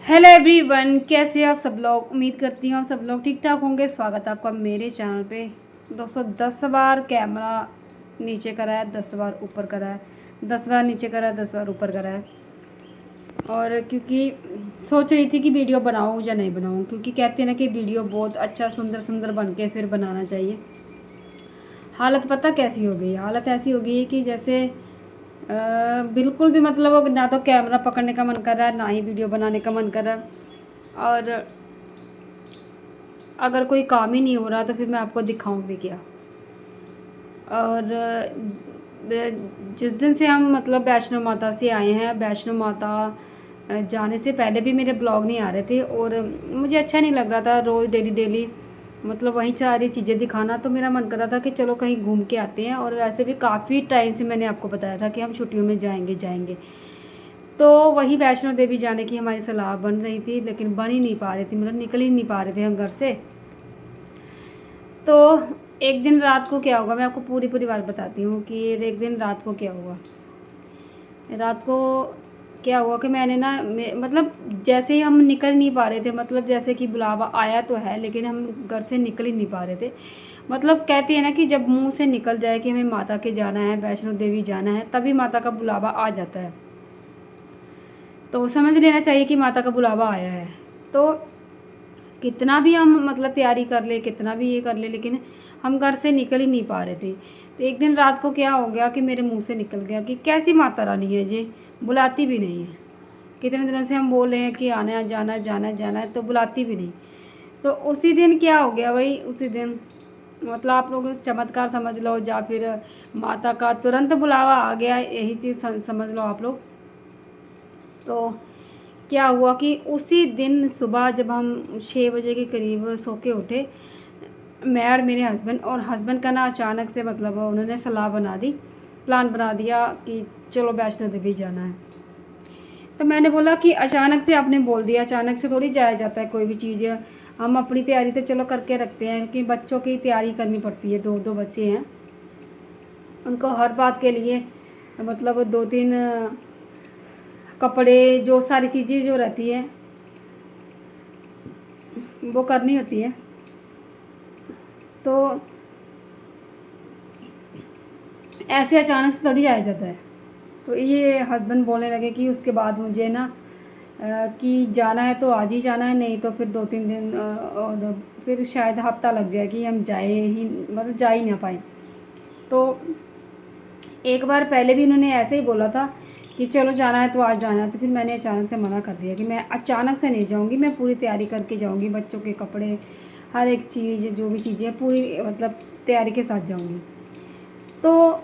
Hello everyone, कैसे हो आप सब लोग। उम्मीद करती हूँ सब लोग ठीक ठाक होंगे। स्वागत है आपका मेरे चैनल पे। दोस्तों 10 बार कैमरा नीचे करा है, 10 बार ऊपर करा है, 10 बार नीचे करा है, 10 बार ऊपर करा है। और क्योंकि सोच रही थी कि वीडियो बनाऊँ या नहीं बनाऊँ, क्योंकि कहते हैं ना कि वीडियो बहुत अच्छा सुंदर सुंदर बन के फिर बनाना चाहिए। हालत पता कैसी हो गई, हालत ऐसी हो गई है कि जैसे बिल्कुल भी मतलब ना तो कैमरा पकड़ने का मन कर रहा है, ना ही वीडियो बनाने का मन कर रहा है। और अगर कोई काम ही नहीं हो रहा तो फिर मैं आपको दिखाऊं भी क्या। और जिस दिन से हम मतलब वैष्णो माता से आए हैं, वैष्णो माता जाने से पहले भी मेरे ब्लॉग नहीं आ रहे थे और मुझे अच्छा नहीं लग रहा था रोज़ डेली डेली मतलब वही सारी चीज़ें दिखाना। तो मेरा मन कर रहा था कि चलो कहीं घूम के आते हैं। और वैसे भी काफ़ी टाइम से मैंने आपको बताया था कि हम छुट्टियों में जाएंगे जाएंगे। तो वही वैष्णो देवी जाने की हमारी सलाह बन रही थी, लेकिन बन ही नहीं पा रही थी, मतलब निकल ही नहीं पा रहे थे हम घर से। तो एक दिन रात को क्या हुआ, मैं आपको पूरी पूरी बात बताती हूँ कि एक दिन रात को क्या हुआ। रात को क्या हुआ कि मैंने ना मतलब जैसे ही हम निकल नहीं पा रहे थे, मतलब जैसे कि बुलावा आया तो है लेकिन हम घर से निकल ही नहीं पा रहे थे। मतलब कहते हैं ना कि जब मुंह से निकल जाए कि हमें माता के जाना है, वैष्णो देवी जाना है, तभी माता का बुलावा आ जाता है। तो समझ लेना चाहिए कि माता का बुलावा आया है। तो कितना भी हम मतलब तैयारी कर ले, कितना भी ये कर ले, लेकिन हम घर से निकल ही नहीं पा रहे थे। तो एक दिन रात को क्या हो गया कि मेरे मुंह से निकल गया कि कैसी माता रानी है जी, बुलाती भी नहीं है। कितने दिनों से हम बोल रहे हैं कि आना है, जाना है, जाना है, जाना है, तो बुलाती भी नहीं। तो उसी दिन क्या हो गया भाई, उसी दिन मतलब आप लोग चमत्कार समझ लो या फिर माता का तुरंत बुलावा आ गया, यही चीज़ समझ लो आप लोग। तो क्या हुआ कि उसी दिन सुबह जब हम 6 बजे के करीब सो के उठे, मैं और मेरे हस्बैंड, और हस्बैंड का ना अचानक से मतलब उन्होंने सलाह बना दी, प्लान बना दिया कि चलो वैष्णो देवी जाना है। तो मैंने बोला कि अचानक से आपने बोल दिया, अचानक से थोड़ी जाया जाता है कोई भी चीज़। हम अपनी तैयारी तो चलो करके रखते हैं, क्योंकि बच्चों की तैयारी करनी पड़ती है, दो दो बच्चे हैं, उनको हर बात के लिए मतलब 2-3 कपड़े, जो सारी चीज़ें जो रहती है वो करनी होती है। तो ऐसे अचानक से थोड़ी आया जाता है। तो ये हस्बैंड बोलने लगे कि उसके बाद मुझे ना कि जाना है तो आज ही जाना है, नहीं तो फिर 2-3 दिन और फिर शायद हफ्ता लग जाए कि हम जाए ही, मतलब जा ही ना पाए। तो एक बार पहले भी उन्होंने ऐसे ही बोला था कि चलो जाना है तो आज जाना है। तो फिर मैंने अचानक से मना कर दिया कि मैं अचानक से नहीं जाऊंगी, मैं पूरी तैयारी करके जाऊंगी, बच्चों के कपड़े, हर एक चीज़, जो भी चीज़ें पूरी मतलब तैयारी के साथ जाऊंगी। तो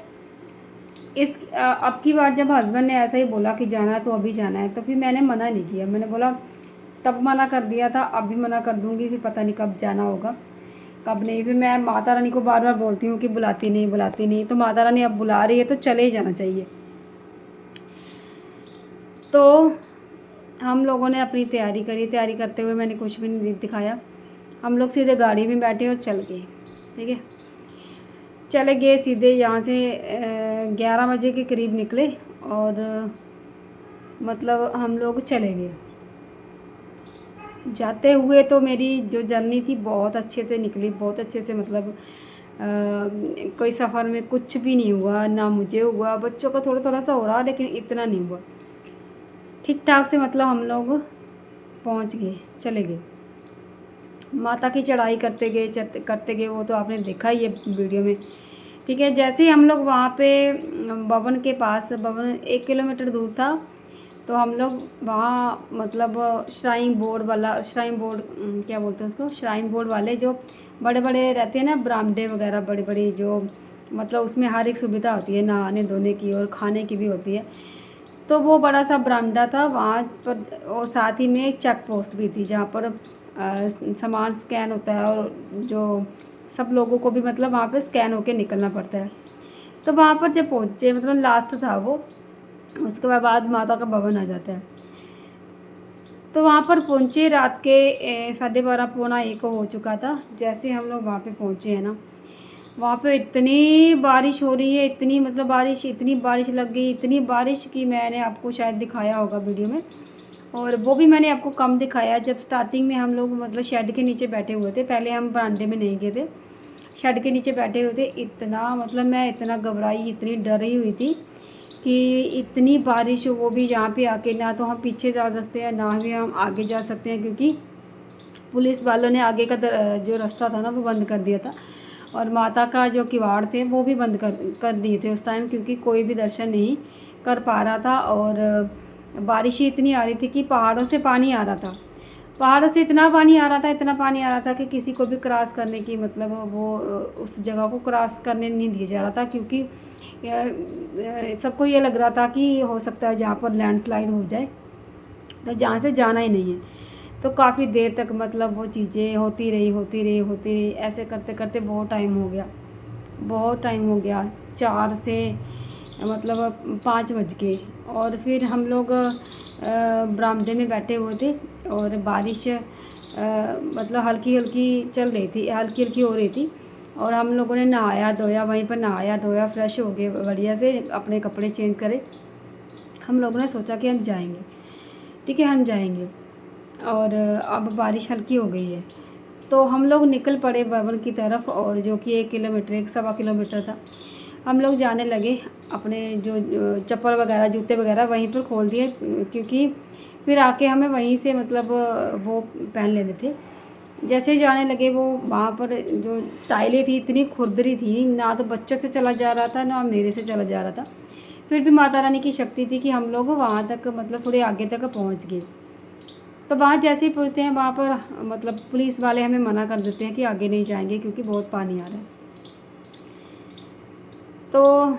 अब की बार जब हस्बैंड ने ऐसा ही बोला कि जाना है तो अभी जाना है, तो फिर मैंने मना नहीं किया। मैंने बोला, तब मना कर दिया था, अब भी मना कर दूंगी, फिर पता नहीं कब जाना होगा कब नहीं। फिर मैं माता रानी को बार बार बोलती हूँ कि बुलाती नहीं, बुलाती नहीं, तो माता रानी अब बुला रही है तो चले ही जाना चाहिए। तो हम लोगों ने अपनी तैयारी करी, तैयारी करते हुए मैंने कुछ भी नहीं दिखाया। हम लोग सीधे गाड़ी में बैठे और चल गए। ठीक है, चले गए सीधे यहाँ से 11 बजे के करीब निकले और मतलब हम लोग चले गए। जाते हुए तो मेरी जो जर्नी थी बहुत अच्छे से निकली, बहुत अच्छे से, मतलब कोई सफ़र में कुछ भी नहीं हुआ, ना मुझे हुआ, बच्चों का थोड़ा थोड़ा सा हो रहा लेकिन इतना नहीं हुआ, ठीक ठाक से मतलब हम लोग पहुंच गए, चले गए। माता की चढ़ाई करते गए, वो तो आपने देखा ही है वीडियो में। ठीक है, जैसे ही हम लोग वहाँ पे भवन के पास, भवन 1 किलोमीटर दूर था, तो हम लोग वहाँ मतलब श्राइन बोर्ड वाला, श्राइन बोर्ड क्या बोलते हैं उसको, श्राइन बोर्ड वाले जो बड़े बड़े रहते हैं ना बरामदे वगैरह, बड़ी बड़ी जो मतलब उसमें हर एक सुविधा होती है, नहाने धोने की और खाने की भी होती है। तो वो बड़ा सा बरामदा था वहाँ पर, और साथ ही में एक चेक पोस्ट भी थी जहाँ पर सामान स्कैन होता है, और जो सब लोगों को भी मतलब वहाँ पे स्कैन होके निकलना पड़ता है। तो वहाँ पर जब पहुँचे, मतलब लास्ट था वो, उसके बाद माता का भवन आ जाता है। तो वहाँ पर पहुँचे, रात के 12:30 पौना 1 हो चुका था। जैसे हम लोग वहाँ पे पहुँचे हैं ना, वहाँ पे इतनी बारिश हो रही है, इतनी मतलब बारिश, इतनी बारिश लग गई, इतनी बारिश कि मैंने आपको शायद दिखाया होगा वीडियो में। और वो भी मैंने आपको कम दिखाया जब स्टार्टिंग में हम लोग मतलब शेड के नीचे बैठे हुए थे। पहले हम बरामदे में नहीं गए थे, शेड के नीचे बैठे हुए थे। इतना मतलब मैं इतना घबराई, इतनी डरी हुई थी कि इतनी बारिश, वो भी यहाँ पे आके ना तो हम पीछे जा सकते हैं ना ही हम आगे जा सकते हैं, क्योंकि पुलिस वालों ने आगे का जो रास्ता था ना वो बंद कर दिया था, और माता का जो किवाड़ थे वो भी बंद कर दिए थे उस टाइम, क्योंकि कोई भी दर्शन नहीं कर पा रहा था। और बारिश ही इतनी आ रही थी कि पहाड़ों से पानी आ रहा था, पहाड़ों से इतना पानी आ रहा था, इतना पानी आ रहा था कि किसी को भी क्रॉस करने की मतलब वो उस जगह को क्रॉस करने नहीं दिया जा रहा था, क्योंकि सबको ये लग रहा था कि हो सकता है जहाँ पर लैंडस्लाइड हो जाए, तो जहाँ से जाना ही नहीं है। तो काफ़ी देर तक मतलब वो चीज़ें होती रही, ऐसे करते करते बहुत टाइम हो गया, बहुत टाइम हो गया, 4 से मतलब 5 बज गए। और फिर हम लोग बरामदे में बैठे हुए थे, और बारिश मतलब हल्की हल्की चल रही थी, हल्की हल्की हो रही थी। और हम लोगों ने नहाया धोया, वहीं पर नहाया धोया, फ्रेश हो गए बढ़िया से, अपने कपड़े चेंज करे। हम लोगों ने सोचा कि हम जाएंगे, ठीक है हम जाएंगे। और अब बारिश हल्की हो गई है, तो हम लोग निकल पड़े भवन की तरफ, और जो कि 1 किलोमीटर 1 सवा किलोमीटर था। हम लोग जाने लगे, अपने जो चप्पल वगैरह जूते वगैरह वहीं पर खोल दिए, क्योंकि फिर आके हमें वहीं से मतलब वो पहन लेने थे। जैसे ही जाने लगे, वो वहाँ पर जो टाइलें थी इतनी खुरदरी थी, ना तो बच्चों से चला जा रहा था ना मेरे से चला जा रहा था। फिर भी माता रानी की शक्ति थी कि हम लोग वहाँ तक मतलब थोड़े आगे तक पहुँच गए। तो वहाँ जैसे ही पहुँचते हैं, वहाँ पर मतलब पुलिस वाले हमें मना कर देते हैं कि आगे नहीं जाएंगे, क्योंकि बहुत पानी आ रहा है। तो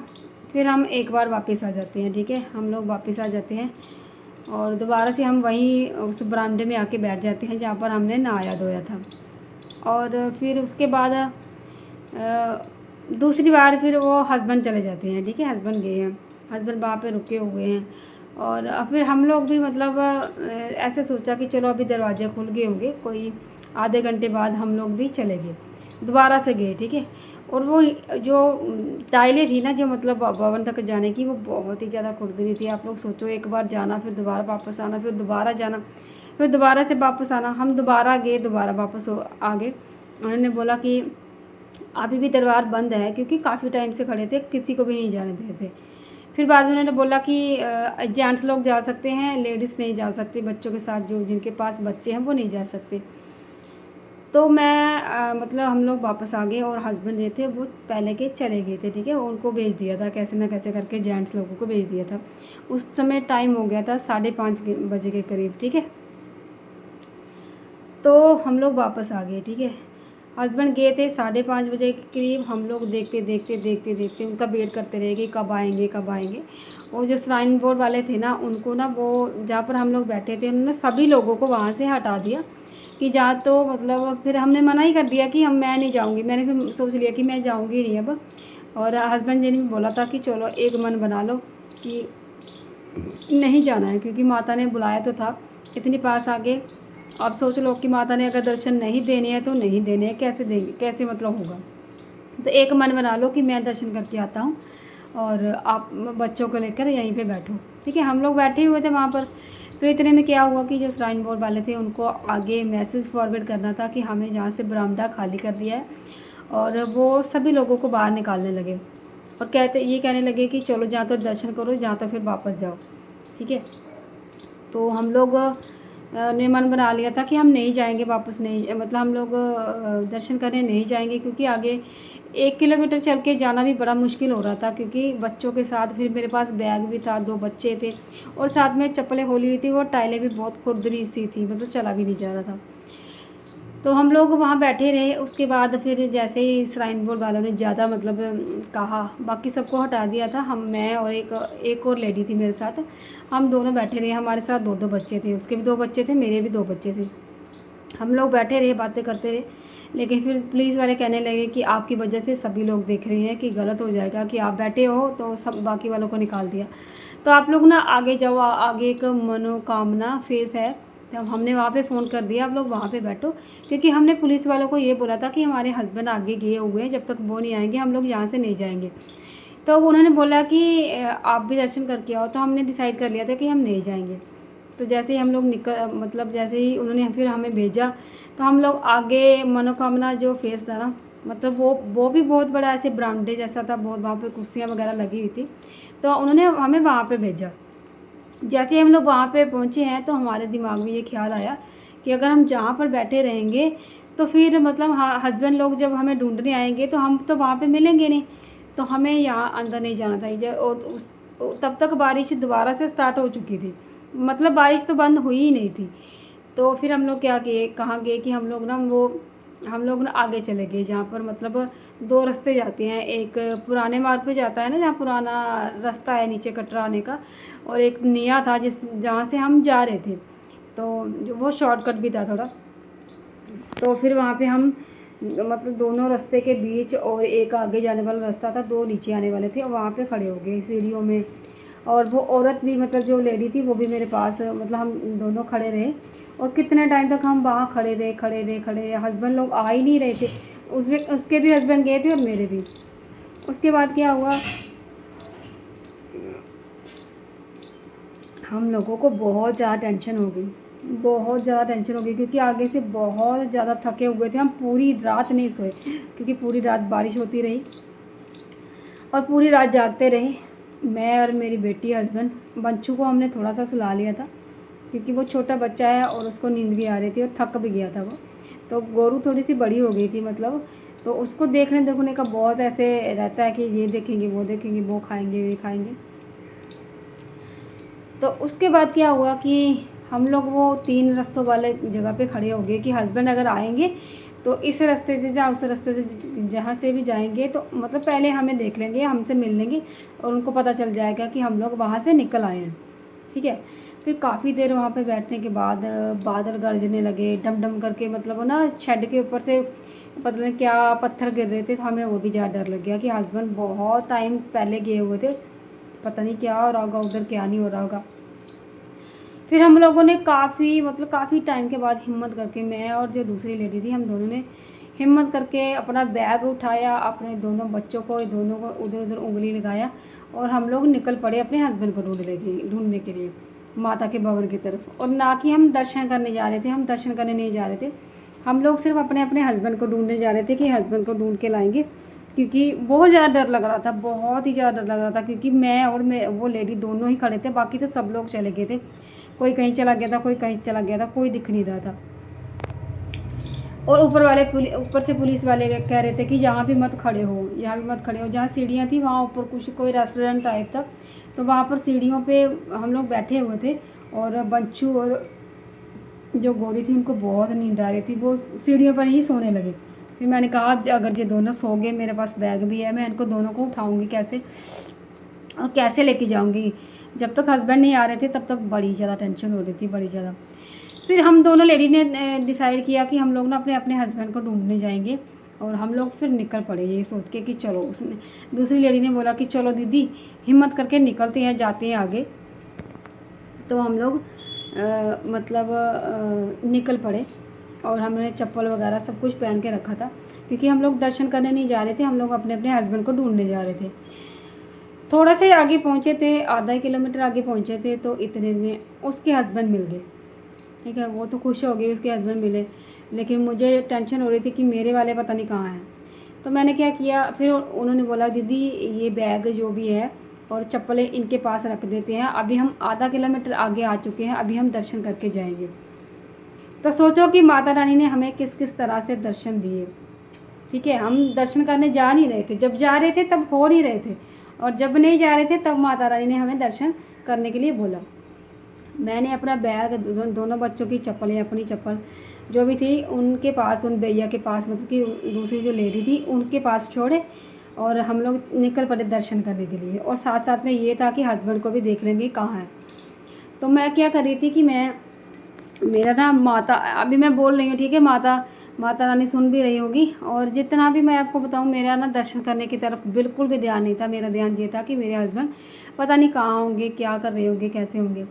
फिर हम एक बार वापस आ जाते हैं, ठीक है हम लोग वापस आ जाते हैं, और दोबारा से हम वहीं उस बरामदे में आके बैठ जाते हैं जहाँ पर हमने नहाया धोया था। और फिर उसके बाद दूसरी बार फिर वो हस्बैंड चले जाते हैं, ठीक है हस्बैंड गए हैं, हस्बैंड वहाँ पे रुके हुए हैं। और फिर हम लोग भी मतलब ऐसे सोचा कि चलो अभी दरवाजे खुल गए होंगे, कोई आधे घंटे बाद हम लोग भी चले गए, दोबारा से गए, ठीक है। और वो जो टाइलें थी ना जो मतलब भवन तक जाने की, वो बहुत ही ज़्यादा खुरदरी थी। आप लोग सोचो, एक बार जाना, फिर दोबारा वापस आना, फिर दोबारा जाना, फिर दोबारा से वापस आना। हम दोबारा गए, दोबारा वापस आ गए। उन्होंने बोला कि अभी भी दरबार बंद है, क्योंकि काफ़ी टाइम से खड़े थे, किसी को भी नहीं जाने दे थे। फिर बाद में उन्होंने बोला कि जेंट्स लोग जा सकते हैं, लेडीज़ नहीं जा सकती, बच्चों के साथ जो जिनके पास बच्चे हैं वो नहीं जा सकते। तो मैं मतलब हम लोग वापस आ गए, और हस्बैंड जो थे वो पहले के चले गए थे, ठीक है उनको भेज दिया था, कैसे ना कैसे करके जेंट्स लोगों को भेज दिया था। उस समय टाइम हो गया था 5:30 बजे के करीब, ठीक है। तो हम लोग वापस आ गए, ठीक है। हस्बैंड गए थे 5:30 बजे के करीब। हम लोग देखते उनका वेट करते रहे कि कब आएंगे कब आएंगे। और जो श्राइन बोर्ड वाले थे ना, उनको ना वो जहाँ पर हम लोग बैठे थे, उन्होंने सभी लोगों को वहाँ से हटा दिया कि जा, तो मतलब फिर हमने मना ही कर दिया कि मैं नहीं जाऊँगी। मैंने फिर सोच लिया कि मैं जाऊँगी नहीं अब। और हस्बैंड जी ने भी बोला था कि चलो एक मन बना लो कि नहीं जाना है, क्योंकि माता ने बुलाया तो था, इतनी पास आ गए। अब सोच लो कि माता ने अगर दर्शन नहीं देने हैं तो नहीं देने हैं, कैसे देंगे, कैसे मतलब होगा। तो एक मन बना लो कि मैं दर्शन करके आता हूँ, और आप बच्चों को लेकर यहीं पे बैठो, ठीक है। हम लोग बैठे हुए थे वहाँ पर। फिर इतने में क्या हुआ कि जो श्राइन बोर्ड वाले थे, उनको आगे मैसेज फॉरवर्ड करना था कि हमें जहाँ से बरामदा खाली कर दिया है, और वो सभी लोगों को बाहर निकालने लगे, और ये कहने लगे कि चलो जहाँ तो दर्शन करो, जहाँ तो फिर वापस जाओ, ठीक है। तो हम लोग ने मन बना लिया था कि हम नहीं जाएंगे वापस, नहीं मतलब हम लोग दर्शन करने नहीं जाएंगे, क्योंकि आगे 1 किलोमीटर चल के जाना भी बड़ा मुश्किल हो रहा था, क्योंकि बच्चों के साथ फिर मेरे पास बैग भी था, 2 बच्चे थे, और साथ में चप्पलें खोली हुई थी, वो टाइलें भी बहुत खुरदरी सी थी, मतलब चला भी नहीं जा रहा था। तो हम लोग वहाँ बैठे रहे। उसके बाद फिर जैसे ही श्राइन बोर्ड वालों ने ज़्यादा मतलब कहा, बाकी सबको हटा दिया था, मैं और एक और लेडी थी मेरे साथ, हम दोनों बैठे रहे। हमारे साथ 2-2 बच्चे थे, उसके भी 2 बच्चे थे, मेरे भी 2 बच्चे थे। हम लोग बैठे रहे, बातें करते रहे। लेकिन फिर पुलिस वाले कहने लगे कि आपकी वजह से सभी लोग देख रहे हैं कि गलत हो जाएगा, कि आप बैठे हो तो सब बाकी वालों को निकाल दिया, तो आप लोग ना आगे जाओ, आगे एक मनोकामना फेस है, तब हमने वहाँ पे फ़ोन कर दिया, आप लोग वहाँ पे बैठो, क्योंकि हमने पुलिस वालों को ये बोला था कि हमारे हस्बैंड आगे गए हुए हैं, जब तक वो नहीं आएंगे हम लोग यहाँ से नहीं जाएंगे। तो उन्होंने बोला कि आप भी दर्शन करके आओ, तो हमने डिसाइड कर लिया था कि हम नहीं जाएंगे। तो जैसे ही हम लोग मतलब जैसे ही उन्होंने फिर हमें भेजा, तो हम लोग आगे मनोकामना जो फेस था ना, मतलब वो भी बहुत बड़ा ऐसे बरामदे जैसा था, बहुत वहाँ पे कुर्सियाँ वगैरह लगी हुई थी। तो उन्होंने हमें वहाँ पे भेजा। जैसे ही हम लोग वहाँ पे पहुँचे हैं, तो हमारे दिमाग में ये ख्याल आया कि अगर हम जहाँ पर बैठे रहेंगे तो फिर मतलब हस्बैंड लोग जब हमें ढूंढने आएंगे तो हम तो वहाँ पे मिलेंगे नहीं, तो हमें यहाँ अंदर नहीं जाना चाहिए। और तब तक बारिश दोबारा से स्टार्ट हो चुकी थी, मतलब बारिश तो बंद हुई ही नहीं थी। तो फिर हम लोग क्या किए, कहाँ गए कि हम लोग ना आगे चले गए, जहाँ पर मतलब दो रास्ते जाते हैं। एक पुराने मार्ग पे जाता है ना, जहाँ पुराना रास्ता है नीचे कटरा आने का, और एक नया था जहाँ से हम जा रहे थे, तो वो शॉर्टकट भी था थोड़ा। तो फिर वहाँ पे हम मतलब दोनों रास्ते के बीच, और एक आगे जाने वाला रास्ता था, दो नीचे आने वाले थे, और वहाँ पे खड़े हो गए सीढ़ियों में। और वो औरत भी, मतलब जो लेडी थी वो भी मेरे पास, मतलब हम दोनों खड़े रहे। और कितने टाइम तक हम वहाँ खड़े रहे। हस्बैंड लोग आ ही नहीं रहे थे। उसके भी हस्बैंड गए थे और मेरे भी। उसके बाद क्या हुआ, हम लोगों को बहुत ज़्यादा टेंशन हो गई, बहुत ज़्यादा टेंशन हो गई, क्योंकि आगे से बहुत ज़्यादा थके हुए थे हम। पूरी रात नहीं सोए, क्योंकि पूरी रात बारिश होती रही और पूरी रात जागते रहे। मैं और मेरी बेटी, हस्बैंड, बंचू को हमने थोड़ा सा सुला लिया था, क्योंकि वो छोटा बच्चा है और उसको नींद भी आ रही थी और थक भी गया था वो। तो गोरू थोड़ी सी बड़ी हो गई थी मतलब, तो उसको देखने का बहुत ऐसे रहता है कि ये देखेंगे, वो खाएंगे, ये खाएंगे। तो उसके बाद क्या हुआ कि हम लोग वो 3 रास्तों वाले जगह पे खड़े हो गए कि हस्बैंड अगर आएंगे तो इस रास्ते से या उस रास्ते से, जहाँ से भी जाएंगे, तो मतलब पहले हमें देख लेंगे, हमसे मिल लेंगे, और उनको पता चल जाएगा कि हम लोग वहाँ से निकल आए हैं। ठीक है। फिर काफ़ी देर वहाँ पे बैठने के बाद बादल गरजने लगे डम डम करके, मतलब वो ना शेड के ऊपर से पता नहीं क्या पत्थर गिर रहे थे। तो हमें वो भी ज़्यादा डर लग गया कि हस्बैंड बहुत टाइम पहले गए हुए थे, पता नहीं क्या हो रहा होगा उधर, क्या नहीं हो रहा होगा। फिर हम लोगों ने काफ़ी टाइम के बाद हिम्मत करके, मैं और जो दूसरी लेडी थी, हम दोनों ने हिम्मत करके अपना बैग उठाया, अपने दोनों बच्चों को, दोनों को उधर उधर उंगली लगाया, और हम लोग निकल पड़े अपने हस्बैंड को ढूंढने के लिए माता के भवन की तरफ। और ना कि हम दर्शन करने जा रहे थे, हम दर्शन करने नहीं जा रहे थे, हम लोग सिर्फ अपने अपने हस्बैंड को ढूंढने जा रहे थे कि हस्बैंड को ढूंढ के लाएंगे। क्योंकि बहुत ज़्यादा डर लग रहा था, बहुत ही ज़्यादा डर लग रहा था, क्योंकि मैं वो लेडी दोनों ही खड़े थे, बाकी तो सब लोग चले गए थे। कोई कहीं चला गया था, कोई कहीं चला गया था, कोई दिख नहीं रहा था। और ऊपर से पुलिस वाले कह रहे थे कि यहाँ भी मत खड़े हो, यहाँ भी मत खड़े हो। जहाँ सीढ़ियाँ थी वहाँ ऊपर कुछ कोई रेस्टोरेंट टाइप था, तो वहाँ पर सीढ़ियों पे हम लोग बैठे हुए थे। और बच्चू और जो गोरी थी उनको बहुत नींद आ रही थी, वो सीढ़ियों पर ही सोने लगे। फिर मैंने कहा अगर ये दोनों सो गए, मेरे पास बैग भी है, मैं इनको दोनों को उठाऊँगी कैसे और कैसे लेके जाऊँगी। जब तक हस्बैंड नहीं आ रहे थे तब तक बड़ी ज़्यादा टेंशन हो रही थी, बड़ी ज़्यादा। फिर हम दोनों लेडी ने डिसाइड किया कि हम लोग ना अपने अपने हस्बैंड को ढूंढने जाएंगे। और हम लोग फिर निकल पड़े ये सोच के कि चलो, उसने दूसरी लेडी ने बोला कि चलो दीदी हिम्मत करके निकलते हैं, जाते हैं आगे। तो हम लोग निकल पड़े, और हमने चप्पल वगैरह सब कुछ पहन के रखा था, क्योंकि हम लोग दर्शन करने नहीं जा रहे थे, हम लोग अपने अपने हस्बैंड को ढूंढने जा रहे थे। थोड़ा से आगे पहुँचे थे, आधा किलोमीटर आगे पहुँचे थे, तो इतने में उसके हस्बैंड मिल गए। ठीक है, वो तो खुश हो गई, उसके हस्बैंड मिले, लेकिन मुझे टेंशन हो रही थी कि मेरे वाले पता नहीं कहाँ हैं। तो मैंने क्या किया, फिर उन्होंने बोला दीदी ये बैग जो भी है और चप्पलें इनके पास रख देते हैं, अभी हम आधा किलोमीटर आगे आ चुके हैं, अभी हम दर्शन करके जाएंगे। तो सोचो कि माता रानी ने हमें किस किस तरह से दर्शन दिए। ठीक है, हम दर्शन करने जा नहीं रहे थे, जब जा रहे थे तब हो नहीं रहे थे, और जब नहीं जा रहे थे तब माता रानी ने हमें दर्शन करने के लिए बोला। मैंने अपना बैग, दोनों बच्चों की चप्पलें, अपनी चप्पल जो भी थी उनके पास, उन भैया के पास, मतलब कि दूसरी जो लेडी थी उनके पास छोड़े, और हम लोग निकल पड़े दर्शन करने के लिए। और साथ साथ में ये था कि हस्बैंड को भी देख लेंगे कहाँ है। तो मैं क्या कर रही थी कि मेरा ना माता, अभी मैं बोल रही हूँ, ठीक है, माता रानी सुन भी रही होगी। और जितना भी मैं आपको बताऊँ, मेरा ना दर्शन करने की तरफ बिल्कुल भी ध्यान नहीं था। मेरा ध्यान ये था कि मेरे हस्बैंड पता नहीं कहाँ होंगे, क्या कर रहे होंगे, कैसे होंगे।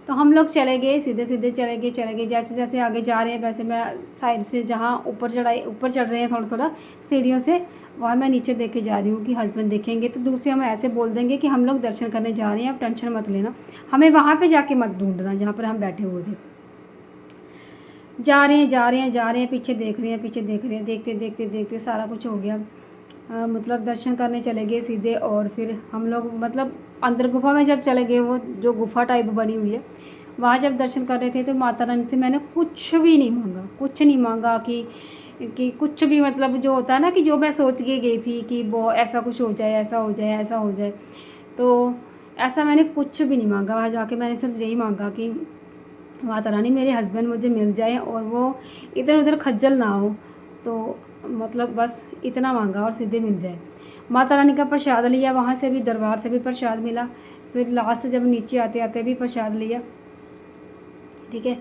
तो हम लोग चले गए, सीधे सीधे चले गए। जैसे जैसे आगे जा रहे हैं वैसे मैं साइड से जहाँ ऊपर चढ़ रहे हैं थोड़ा थोड़ा सीढ़ियों से, वहाँ मैं नीचे देख के जा रही हूँ कि हस्बैंड देखेंगे तो दूर से हम ऐसे बोल देंगे कि हम लोग दर्शन करने जा रहे हैं, आप टेंशन मत लेना, हमें वहाँ पे जाके मत ढूंढना जहाँ पर हम बैठे हुए थे। जा रहे हैं, पीछे देख रहे हैं, देखते देखते देखते सारा कुछ हो गया। मतलब दर्शन करने चले गए सीधे। और फिर हम लोग मतलब अंदर गुफ़ा में जब चले गए, वो जो गुफ़ा टाइप बनी हुई है, वहाँ जब दर्शन कर रहे थे तो माता रानी से मैंने कुछ भी नहीं मांगा, कुछ नहीं मांगा कि कुछ भी, मतलब जो होता है ना कि जो मैं सोच के गई थी कि वो ऐसा कुछ हो जाए, ऐसा हो जाए, ऐसा हो जाए, तो ऐसा मैंने कुछ भी नहीं मांगा। वहाँ जाके मैंने सिर्फ यही मांगा कि माता रानी मेरे हस्बैंड मुझे मिल जाए और वो इधर उधर खज्जल ना हो, तो मतलब बस इतना मांगा और सीधे मिल जाए। माता रानी का प्रसाद लिया, वहाँ से भी दरबार से भी प्रसाद मिला, फिर लास्ट जब नीचे आते आते भी प्रसाद लिया, ठीक है।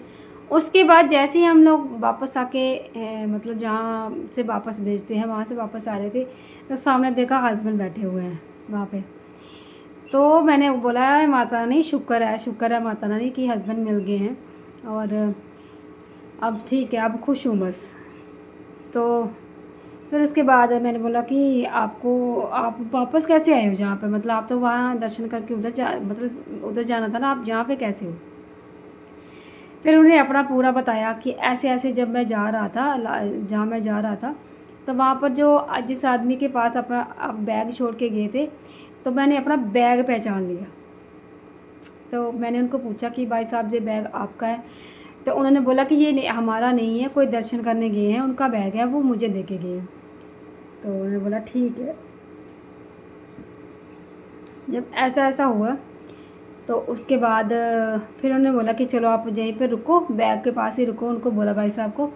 उसके बाद जैसे ही हम लोग वापस आके मतलब जहाँ से वापस भेजते हैं वहाँ से वापस आ रहे थे, तो सामने देखा हस्बैंड बैठे हुए हैं वहाँ पे। तो मैंने बोला माता रानी शुक्र है माता रानी कि हस्बैंड मिल गए हैं और अब ठीक है, अब खुश हूँ बस। तो फिर उसके बाद मैंने बोला कि आप वापस कैसे आए हो जहाँ पे, मतलब आप तो वहाँ दर्शन करके मतलब उधर जाना था ना, आप यहाँ पे कैसे हो। फिर उन्हें अपना पूरा बताया कि ऐसे ऐसे जब मैं जा रहा था, जहाँ मैं जा रहा था, तो वहाँ पर जो जिस आदमी के पास अपना आप बैग छोड़ के गए थे, तो मैंने अपना बैग पहचान लिया। तो मैंने उनको पूछा कि भाई साहब ये बैग आपका है, तो उन्होंने बोला कि ये हमारा नहीं है, कोई दर्शन करने गए हैं, उनका बैग है, वो मुझे दे के गए हैं। तो उन्होंने बोला ठीक है। जब ऐसा ऐसा हुआ तो उसके बाद फिर उन्होंने बोला कि चलो आप यहीं पे रुको, बैग के पास ही रुको, उनको बोला भाई साहब को,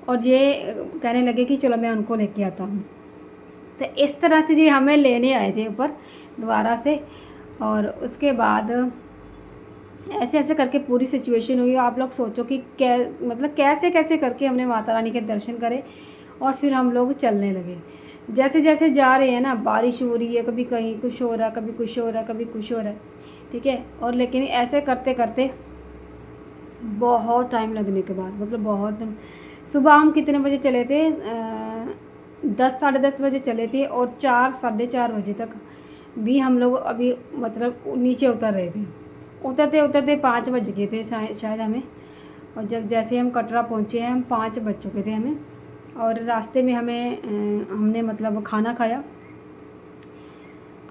और ये कहने लगे कि चलो मैं उनको लेके आता हूँ। तो इस तरह से जी हमें लेने आए थे ऊपर दोबारा से। और उसके बाद ऐसे ऐसे करके पूरी सिचुएशन हुई। आप लोग सोचो कि मतलब कैसे कैसे करके हमने माता रानी के दर्शन करे और फिर हम लोग चलने लगे। जैसे जैसे जा रहे हैं ना, बारिश हो रही है, कभी कहीं कुछ हो रहा है, कभी कुछ हो रहा है, कभी कुछ हो रहा है, ठीक है। और लेकिन ऐसे करते करते बहुत टाइम लगने के बाद, मतलब बहुत टाइम, सुबह हम कितने बजे चले थे, 10 साढ़े 10 बजे चले थे और 4 साढ़े 4 बजे तक भी हम लोग अभी मतलब नीचे उतर रहे थे। उतरते उतरते 5 बज गए थे शायद हमें। और जब जैसे हम कटरा पहुँचे हैं, हम 5 बज चुके थे हमें। और रास्ते में हमने मतलब खाना खाया,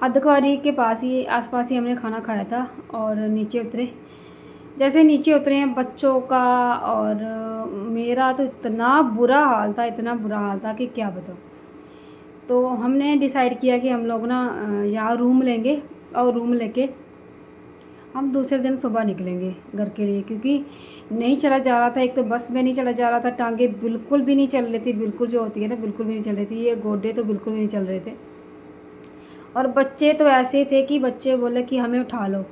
अर्धकुंवारी के पास ही आसपास ही हमने खाना खाया था और नीचे उतरे। जैसे नीचे उतरे हैं, बच्चों का और मेरा तो इतना बुरा हाल था कि क्या बताऊँ। तो हमने डिसाइड किया कि हम लोग ना यहाँ रूम लेंगे और रूम लेके हम दूसरे दिन सुबह निकलेंगे घर के लिए, क्योंकि नहीं चला जा रहा था। एक तो बस में नहीं चला जा रहा था, टांगे बिल्कुल भी नहीं चल रही थी, बिल्कुल जो होती है ना, बिल्कुल भी नहीं चल रही थी, ये गोडे तो बिल्कुल भी नहीं चल रहे थे। और बच्चे तो ऐसे ही थे कि बच्चे बोले कि हमें उठा लो,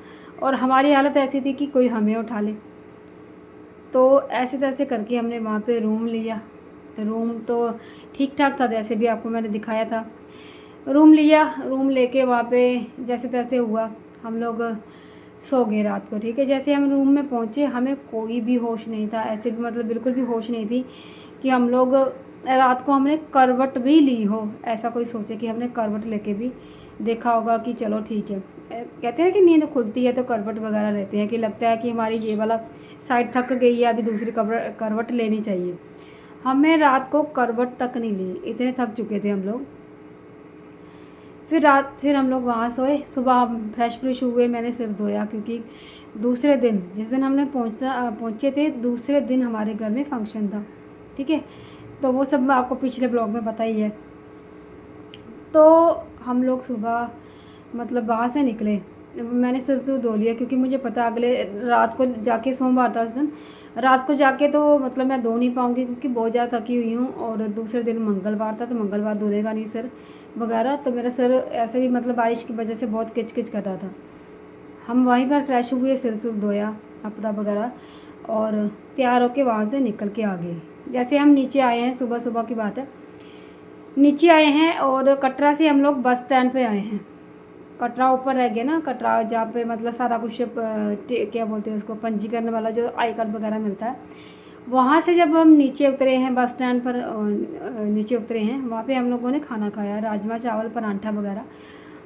और हमारी हालत ऐसी थी कि कोई हमें उठा ले। तो ऐसे तैसे करके हमने वहाँ पे रूम लिया। रूम तो ठीक ठाक था, जैसे भी आपको मैंने दिखाया था। रूम लिया, रूम लेके वहाँ पे जैसे तैसे हुआ, हम लोग सो गए रात को, ठीक है। जैसे हम रूम में पहुँचे, हमें कोई भी होश नहीं था, ऐसे भी मतलब बिल्कुल भी होश नहीं थी कि हम लोग रात को हमने करवट भी ली हो, ऐसा कोई सोचे कि हमने करवट लेके भी देखा होगा कि चलो ठीक है। कहते हैं कि नींद खुलती है तो करवट वगैरह रहते हैं, कि लगता है कि हमारी ये वाला साइड थक गई है, अभी दूसरी करवट लेनी चाहिए। हमें रात को करवट तक नहीं ली, इतने थक चुके थे हम लोग। फिर हम लोग वहाँ सोए। सुबह फ्रेश हुए, मैंने सिर धोया, क्योंकि दूसरे दिन जिस दिन हमने पहुँचे थे, दूसरे दिन हमारे घर में फंक्शन था, ठीक है। तो वो सब मैं आपको पिछले ब्लॉग में पता ही है। तो हम लोग सुबह मतलब वहाँ से निकले, मैंने सिर धो लिया, क्योंकि मुझे पता अगले रात को जाके, सोमवार था उस दिन, रात को जाके तो मतलब मैं धो नहीं पाऊँगी, क्योंकि बहुत ज़्यादा थकी हुई हूँ। और दूसरे दिन मंगलवार था, तो मंगलवार धोलेगा नहीं सिर वगैरह, तो मेरा सिर ऐसे भी मतलब बारिश की वजह से बहुत किच कर रहा था। हम वहीं पर फ्रेश हुए, सिर धोया अपना वगैरह, और तैयार होके वहाँ से निकल के आ गए। जैसे हम नीचे आए हैं, सुबह सुबह की बात है, नीचे आए हैं और कटरा से हम लोग बस स्टैंड पे आए हैं। कटरा ऊपर रह गया ना, कटरा जहाँ पे मतलब सारा कुछ क्या बोलते हैं उसको, पंजीकरण वाला जो आई कार्ड वगैरह मिलता है, वहाँ से जब हम नीचे उतरे हैं बस स्टैंड पर, नीचे उतरे हैं, वहाँ पे हम लोगों ने खाना खाया, राजमा चावल परांठा वगैरह।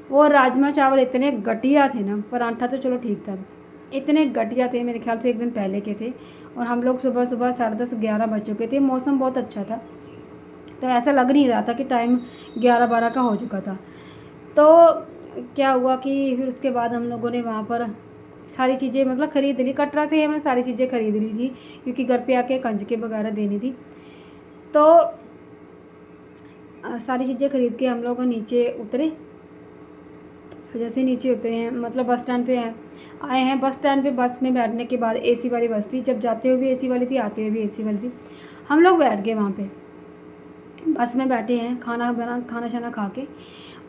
वो राजमा चावल इतने घटिया थे ना, परांठा तो चलो ठीक था, इतने घटिया थे, मेरे ख्याल से एक दिन पहले के थे। और हम लोग सुबह सुबह 10:30-11 बज चुके थे, मौसम बहुत अच्छा था, तो ऐसा लग नहीं रहा था कि टाइम 11-12 का हो चुका था। तो क्या हुआ कि फिर उसके बाद हम लोगों ने वहाँ पर सारी चीज़ें मतलब ख़रीद ली, कटरा से ही हमने सारी चीज़ें ख़रीद ली थी, क्योंकि घर पे आके कंजके वगैरह देनी थी। तो सारी चीज़ें ख़रीद के हम लोग नीचे उतरे। फिर जैसे नीचे उतरे हैं, मतलब बस स्टैंड पे आए हैं। बस स्टैंड पे बस में बैठने के बाद एसी वाली बस थी, जब जाते हुए भी एसी वाली थी, आते हुए भी एसी वाली थी। हम लोग बैठ गए वहाँ पे, बस में बैठे हैं, खाना शाना खा के।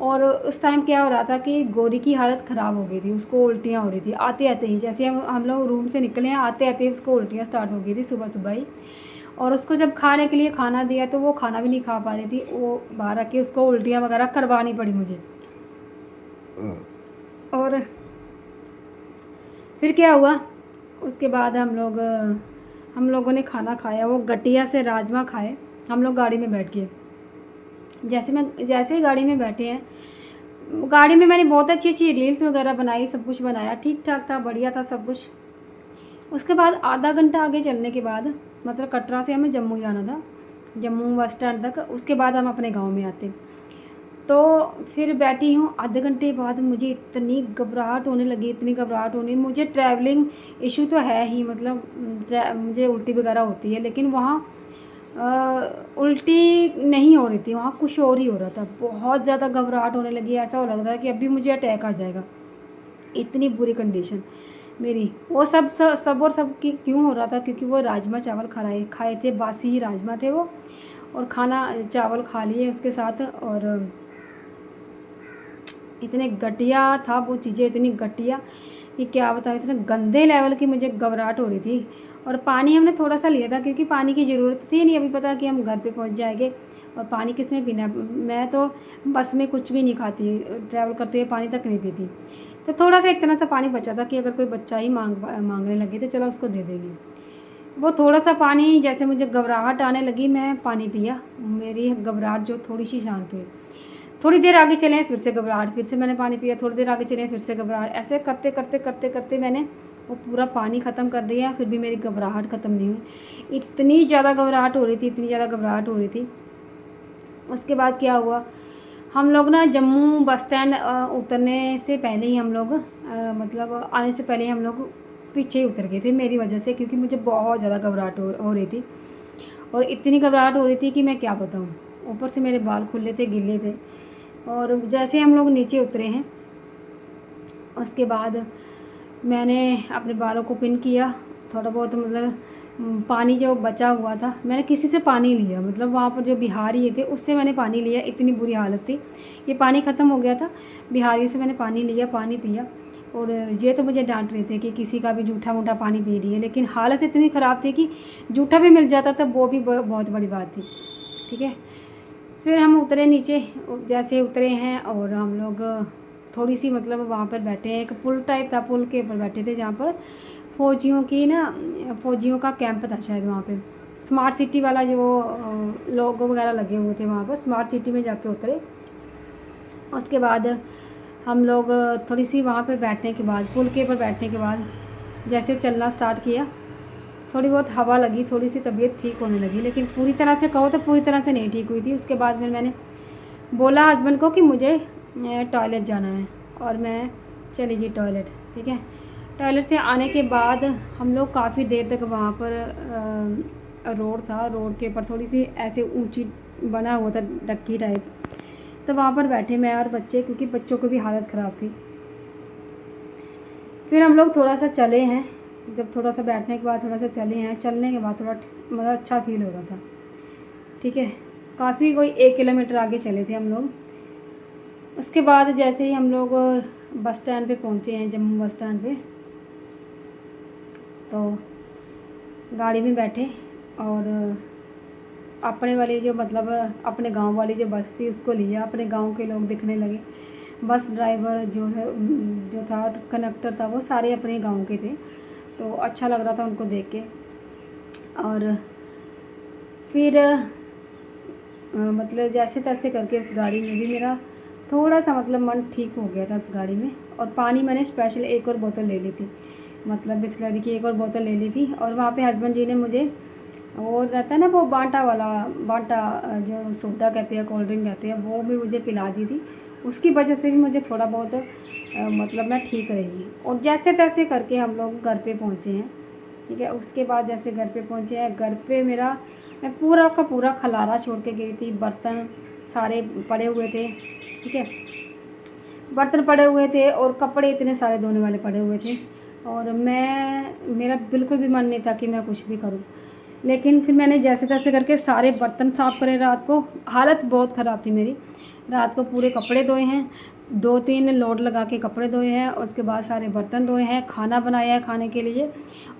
और उस टाइम क्या हो रहा था कि गौरी की हालत ख़राब हो गई थी, उसको उल्टियाँ हो रही थी आते आते ही। जैसे हम लोग रूम से निकले हैं, आते आते ही उसको उल्टियाँ स्टार्ट हो गई थी सुबह सुबह ही। और उसको जब खाने के लिए खाना दिया तो वो खाना भी नहीं खा पा रही थी, वो बाहर आके उसको उल्टियाँ वगैरह करवानी पड़ी मुझे। और फिर क्या हुआ, उसके बाद हम लोगों ने खाना खाया, वो घटिया से राजमा खाए। हम लोग गाड़ी में बैठ गए। जैसे ही गाड़ी में बैठे हैं, गाड़ी में मैंने बहुत अच्छी अच्छी रील्स वगैरह बनाई, सब कुछ बनाया, ठीक ठाक था, बढ़िया था सब कुछ। उसके बाद आधा घंटा आगे चलने के बाद, मतलब कटरा से हमें जम्मू जाना था, जम्मू बस स्टैंड तक, उसके बाद हम अपने गांव में आते। तो फिर बैठी हूँ, आधे घंटे बाद मुझे इतनी घबराहट होने लगी, इतनी घबराहट होने, मुझे ट्रैवलिंग इशू तो है ही, मतलब मुझे उल्टी वगैरह होती है, लेकिन वहाँ उल्टी नहीं हो रही थी, वहाँ कुछ और ही हो रहा था। बहुत ज़्यादा घबराहट होने लगी, ऐसा हो लग रहा है कि अभी मुझे अटैक आ जाएगा, इतनी बुरी कंडीशन मेरी। वो सब और सब की क्यों हो रहा था, क्योंकि वो राजमा चावल खाए थे, बासी ही राजमा थे वो, और खाना चावल खा लिए उसके साथ। और इतने घटिया था वो चीज़ें, इतनी घटिया कि क्या बताऊँ, इतने गंदे लेवल की मुझे घबराहट हो रही थी। और पानी हमने थोड़ा सा लिया था, क्योंकि पानी की ज़रूरत थी नहीं, अभी पता कि हम घर पे पहुंच जाएंगे, और पानी किसने पीना। मैं तो बस में कुछ भी नहीं खाती, ट्रैवल करते हुए पानी तक नहीं पीती। तो थोड़ा सा इतना सा पानी बचा था कि अगर कोई बच्चा ही मांगने लगे तो चलो उसको दे देंगे। वो थोड़ा सा पानी, जैसे मुझे घबराहट आने लगी, मैं पानी पिया, मेरी घबराहट जो थोड़ी सी शांत हुई। थोड़ी देर आगे चले, फिर से घबराहट, फिर से मैंने पानी पिया, थोड़ी देर आगे चले, फिर से घबराहट, ऐसे करते करते करते करते मैंने वो पूरा पानी ख़त्म कर दिया, फिर भी मेरी घबराहट ख़त्म नहीं हुई। इतनी ज़्यादा घबराहट हो रही थी, इतनी ज़्यादा घबराहट हो रही थी। उसके बाद क्या हुआ, हम लोग ना जम्मू बस स्टैंड उतरने से पहले ही हम लोग मतलब आने से पहले ही हम लोग पीछे ही उतर गए थे मेरी वजह से, क्योंकि मुझे बहुत ज़्यादा घबराहट हो रही थी। और इतनी घबराहट हो रही थी कि मैं क्या बताऊँ, ऊपर से मेरे बाल खुले थे, गिले थे। और जैसे हम लोग नीचे उतरे हैं, उसके बाद मैंने अपने बालों को पिन किया, थोड़ा बहुत मतलब पानी जो बचा हुआ था मैंने किसी से पानी लिया, मतलब वहाँ पर जो बिहारी थे उससे मैंने पानी लिया, इतनी बुरी हालत थी, ये पानी ख़त्म हो गया था, बिहारी से मैंने पानी लिया, पानी पिया। और ये तो मुझे डांट रहे थे कि किसी का भी जूठा मूठा पानी पी रही है, लेकिन हालत इतनी ख़राब थी कि जूठा भी मिल जाता था, वो भी बहुत बड़ी बात थी। ठीक है, फिर हम उतरे नीचे, जैसे उतरे हैं और हम लोग थोड़ी सी मतलब वहाँ पर बैठे हैं, एक पुल टाइप था, पुल के ऊपर बैठे थे, जहाँ पर फौजियों का कैंप था शायद वहाँ पे, स्मार्ट सिटी वाला जो लोगो वगैरह लगे हुए थे वहाँ पर, स्मार्ट सिटी में जाके उतरे। उसके बाद हम लोग थोड़ी सी वहाँ पे बैठने के बाद, पुल के ऊपर बैठने के बाद जैसे चलना स्टार्ट किया, थोड़ी बहुत हवा लगी, थोड़ी सी तबीयत ठीक होने लगी, लेकिन पूरी तरह से कहो तो पूरी तरह से नहीं ठीक हुई थी। उसके बाद फिर मैंने बोला हस्बैंड को कि मुझे टॉयलेट जाना है, और मैं चली गई टॉयलेट। ठीक है, टॉयलेट से आने के बाद हम लोग काफ़ी देर तक वहाँ पर रोड था, रोड के ऊपर थोड़ी सी ऐसे ऊंची बना हुआ था डक्की टाइप, तो वहाँ पर बैठे मैं और बच्चे, क्योंकि बच्चों की भी हालत ख़राब थी। फिर हम लोग थोड़ा सा चले हैं, जब थोड़ा सा बैठने के बाद थोड़ा सा चले हैं, चलने के बाद थोड़ा मतलब अच्छा फील हो रहा था। ठीक है, काफ़ी कोई 1 किलोमीटर आगे चले थे हम लोग। उसके बाद जैसे ही हम लोग बस स्टैंड पे पहुँचे हैं, जम्मू बस स्टैंड पे, तो गाड़ी में बैठे और अपने वाली जो मतलब अपने गांव वाली जो बस थी उसको लिया, अपने गांव के लोग दिखने लगे, बस ड्राइवर जो है जो था कंडक्टर था वो सारे अपने गांव के थे। तो अच्छा लग रहा था उनको देख के। और फिर मतलब जैसे तैसे करके उस गाड़ी में भी मेरा थोड़ा सा मतलब मन ठीक हो गया था उस गाड़ी में। और पानी मैंने स्पेशल एक और बोतल ले ली थी, मतलब बिसलरी की एक और बोतल ले ली थी। और वहाँ पे हस्बैंड जी ने मुझे वो रहता है ना वो बांटा वाला, बांटा जो सोडा कहते हैं, कोल्ड ड्रिंक कहते हैं, वो भी मुझे पिला दी थी। उसकी वजह से भी मुझे थोड़ा बहुत मतलब मैं ठीक रही। और जैसे तैसे करके हम लोग घर पे पहुँचे हैं, ठीक है। उसके बाद जैसे घर पे पहुँचे हैं, घर पे मेरा मैं पूरा का पूरा खलारा छोड़ के गई थी। बर्तन सारे पड़े हुए थे, ठीक है, बर्तन पड़े हुए थे और कपड़े इतने सारे धोने वाले पड़े हुए थे। और मेरा बिल्कुल भी मन नहीं था कि मैं कुछ भी करूं। लेकिन फिर मैंने जैसे तैसे करके सारे बर्तन साफ़ करे। रात को हालत बहुत ख़राब थी मेरी। रात को पूरे कपड़े धोए हैं, 2-3 लोड लगा के कपड़े धोए हैं। उसके बाद सारे बर्तन धोए हैं, खाना बनाया है खाने के लिए।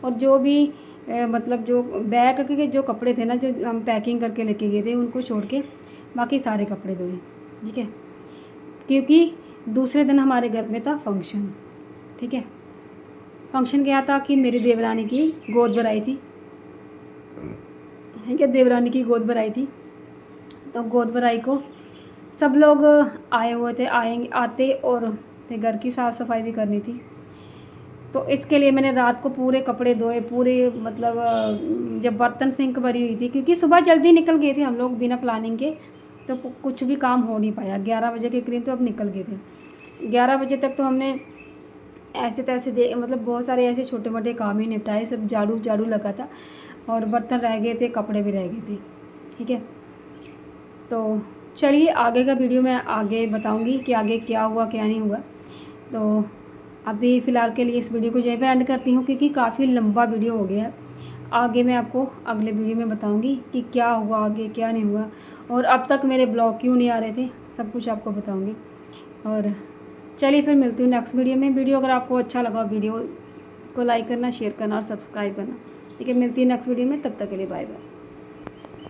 और जो भी मतलब जो बैग के जो कपड़े थे ना, जो हम पैकिंग करके लेके गए थे, उनको छोड़ के बाकी सारे कपड़े धोए, ठीक है। क्योंकि दूसरे दिन हमारे घर में था फंक्शन, ठीक है। फंक्शन क्या था कि मेरी देवरानी की गोद भराई थी, ठीक है, देवरानी की गोद भराई थी। तो गोद भराई को सब लोग आए हुए थे, आते और थे, घर की साफ़ सफाई भी करनी थी। तो इसके लिए मैंने रात को पूरे कपड़े धोए, पूरे मतलब जब बर्तन सिंक भरी हुई थी, क्योंकि सुबह जल्दी निकल गए थे हम लोग बिना प्लानिंग के। तो कुछ भी काम हो नहीं पाया। 11 बजे के करीब तो अब निकल गए थे। 11 बजे तक तो हमने ऐसे तैसे मतलब बहुत सारे ऐसे छोटे मोटे काम ही निपटाए। सब झाड़ू झाड़ू लगा था और बर्तन रह गए थे, कपड़े भी रह गए थे, ठीक है। तो चलिए आगे का वीडियो मैं आगे बताऊंगी कि आगे क्या हुआ क्या नहीं हुआ। तो अभी फ़िलहाल के लिए इस वीडियो को यहीं पे एंड करती हूँ, क्योंकि काफ़ी लंबा वीडियो हो गया है। आगे मैं आपको अगले वीडियो में बताऊंगी कि क्या हुआ आगे क्या नहीं हुआ, और अब तक मेरे ब्लॉग क्यों नहीं आ रहे थे, सब कुछ आपको बताऊंगी। और चलिए फिर मिलती हूँ नेक्स्ट वीडियो में। वीडियो अगर आपको अच्छा लगा, वीडियो को लाइक करना, शेयर करना और सब्सक्राइब करना, ठीक है। मिलती है नेक्स्ट वीडियो में, तब तक के लिए बाय बाय।